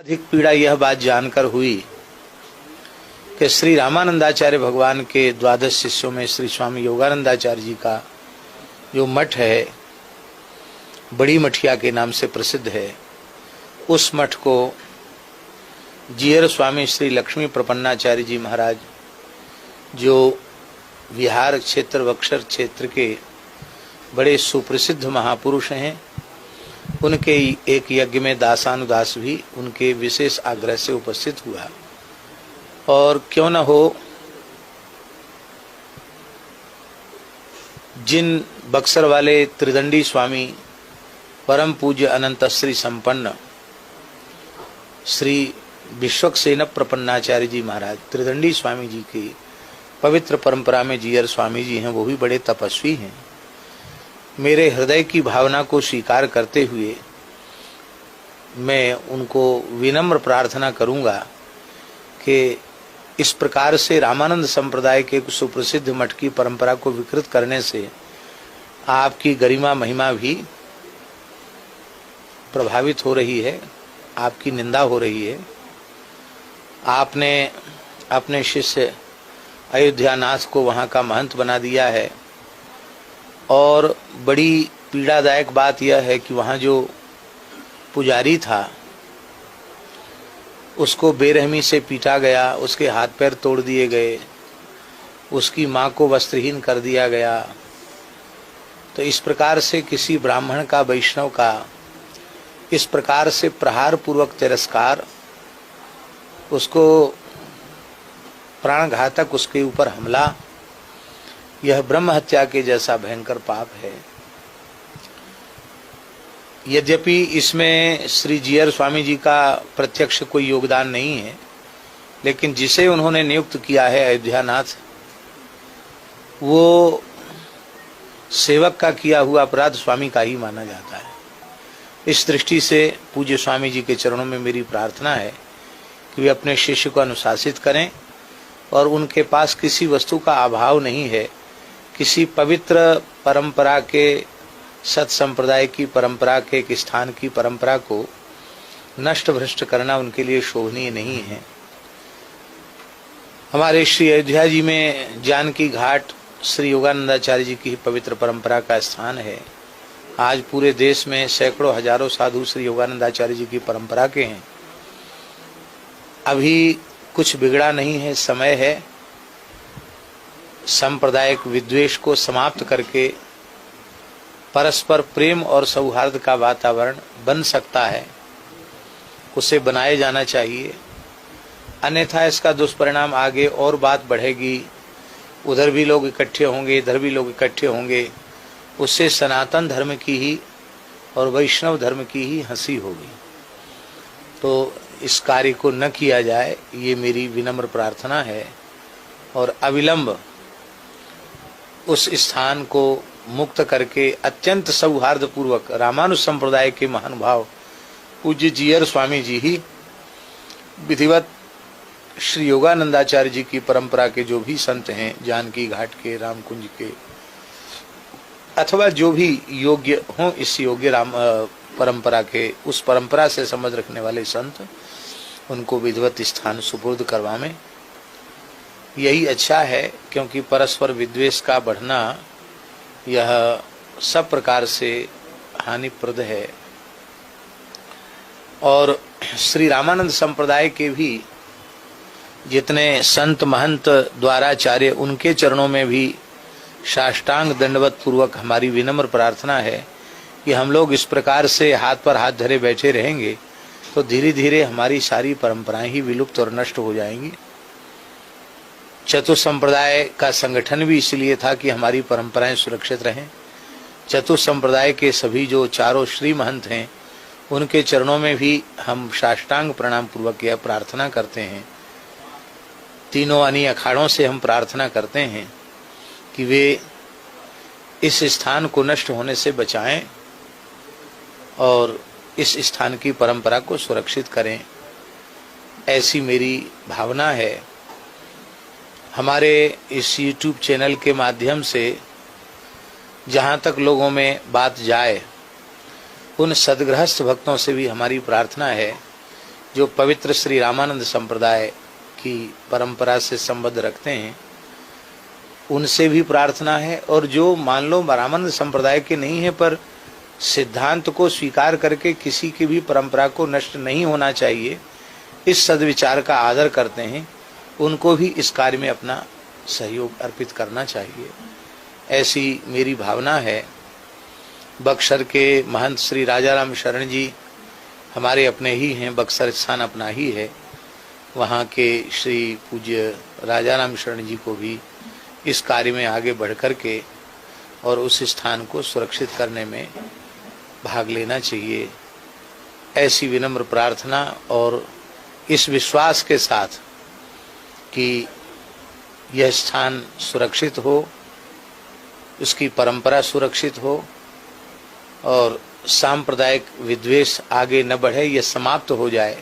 अधिक पीड़ा यह बात जानकर हुई कि श्री रामानंदाचार्य भगवान के द्वादश शिष्यों में श्री स्वामी योगानंदाचार्य जी का जो मठ है, बड़ी मठिया के नाम से प्रसिद्ध है, उस मठ को जीयर स्वामी श्री लक्ष्मी प्रपन्नाचार्य जी महाराज, जो विहार क्षेत्र बक्सर क्षेत्र के बड़े सुप्रसिद्ध महापुरुष हैं, उनके एक यज्ञ में दासानुदास भी उनके विशेष आग्रह से उपस्थित हुआ। और क्यों न हो, जिन बक्सर वाले त्रिदंडी स्वामी परम पूज्य अनंत श्री संपन्न श्री विश्वक्सेन प्रपन्नाचार्य जी महाराज त्रिदंडी स्वामी जी की पवित्र परंपरा में जीयर स्वामी जी हैं, वो भी बड़े तपस्वी हैं। मेरे हृदय की भावना को स्वीकार करते हुए मैं उनको विनम्र प्रार्थना करूंगा कि इस प्रकार से रामानंद संप्रदाय के सुप्रसिद्ध मठ की परंपरा को विकृत करने से आपकी गरिमा महिमा भी प्रभावित हो रही है, आपकी निंदा हो रही है। आपने अपने शिष्य अयोध्यानाथ को वहाँ का महंत बना दिया है, और बड़ी पीड़ादायक बात यह है कि वहाँ जो पुजारी था उसको बेरहमी से पीटा गया, उसके हाथ पैर तोड़ दिए गए, उसकी माँ को वस्त्रहीन कर दिया गया। तो इस प्रकार से किसी ब्राह्मण का, वैष्णव का इस प्रकार से प्रहार पूर्वक तिरस्कार, उसको प्राणघातक उसके ऊपर हमला, यह ब्रह्म हत्या के जैसा भयंकर पाप है। यद्यपि इसमें श्री जीयर स्वामी जी का प्रत्यक्ष कोई योगदान नहीं है, लेकिन जिसे उन्होंने नियुक्त किया है अयोध्यानाथ, वो सेवक का किया हुआ अपराध स्वामी का ही माना जाता है। इस दृष्टि से पूज्य स्वामी जी के चरणों में मेरी प्रार्थना है कि वे अपने शिष्य को अनुशासित करें, और उनके पास किसी वस्तु का अभाव नहीं है। किसी पवित्र परंपरा के, सत संप्रदाय की परंपरा के, एक स्थान की परंपरा को नष्ट भ्रष्ट करना उनके लिए शोभनीय नहीं है। हमारे श्री अयोध्या जी में जानकी घाट श्री योगानंदाचार्य जी की पवित्र परंपरा का स्थान है। आज पूरे देश में सैकड़ों हजारों साधु श्री योगानंदाचार्य जी की परंपरा के हैं। अभी कुछ बिगड़ा नहीं है, समय है। सांप्रदायिक विद्वेष को समाप्त करके परस्पर प्रेम और सौहार्द का वातावरण बन सकता है, उसे बनाए जाना चाहिए। अन्यथा इसका दुष्परिणाम आगे और बात बढ़ेगी, उधर भी लोग इकट्ठे होंगे, इधर भी लोग इकट्ठे होंगे, उससे सनातन धर्म की ही और वैष्णव धर्म की ही हंसी होगी। तो इस कार्य को न किया जाए, ये मेरी विनम्र प्रार्थना है। और अविलंब उस स्थान को मुक्त करके अत्यंत सौहार्द पूर्वक रामानुज संप्रदाय के महानुभाव पूज्य जीयर स्वामी जी ही विधिवत श्री योगानंदाचार्य जी की परंपरा के जो भी संत हैं, जानकी घाट के, रामकुंज के, अथवा जो भी योग्य हों इस योग्य राम परंपरा के, उस परंपरा से संबंध रखने वाले संत, उनको विधिवत स्थान सुपुर्द करवावें। यही अच्छा है, क्योंकि परस्पर विद्वेष का बढ़ना यह सब प्रकार से हानिप्रद है। और श्री रामानंद संप्रदाय के भी जितने संत महंत द्वाराचार्य, उनके चरणों में भी साष्टांग दंडवत पूर्वक हमारी विनम्र प्रार्थना है कि हम लोग इस प्रकार से हाथ पर हाथ धरे बैठे रहेंगे तो धीरे धीरे हमारी सारी परंपराएं ही विलुप्त और नष्ट हो जाएंगी। चतुर संप्रदाय का संगठन भी इसलिए था कि हमारी परंपराएं सुरक्षित रहें। चतुर संप्रदाय के सभी जो चारों श्री महंत हैं, उनके चरणों में भी हम साष्टांग प्रणाम पूर्वक यह प्रार्थना करते हैं। तीनों अनी अखाड़ों से हम प्रार्थना करते हैं कि वे इस स्थान को नष्ट होने से बचाएं और इस स्थान की परंपरा को सुरक्षित करें, ऐसी मेरी भावना है। हमारे इस YouTube चैनल के माध्यम से जहाँ तक लोगों में बात जाए, उन सदगृहस्थ भक्तों से भी हमारी प्रार्थना है जो पवित्र श्री रामानंद संप्रदाय की परंपरा से संबंध रखते हैं उनसे भी प्रार्थना है, और जो मान लो रामानंद संप्रदाय के नहीं है पर सिद्धांत को स्वीकार करके किसी की भी परंपरा को नष्ट नहीं होना चाहिए, इस सद्विचार का आदर करते हैं, उनको भी इस कार्य में अपना सहयोग अर्पित करना चाहिए। ऐसी मेरी भावना है। बक्सर के महंत श्री राजाराम शरण जी हमारे अपने ही हैं, बक्सर स्थान अपना ही है। वहाँ के श्री पूज्य राजाराम शरण जी को भी इस कार्य में आगे बढ़ कर के और उस स्थान को सुरक्षित करने में भाग लेना चाहिए। ऐसी विनम्र प्रार्थना और इस विश्वास के साथ कि यह स्थान सुरक्षित हो, उसकी परंपरा सुरक्षित हो और सांप्रदायिक विद्वेष आगे न बढ़े, यह समाप्त हो जाए,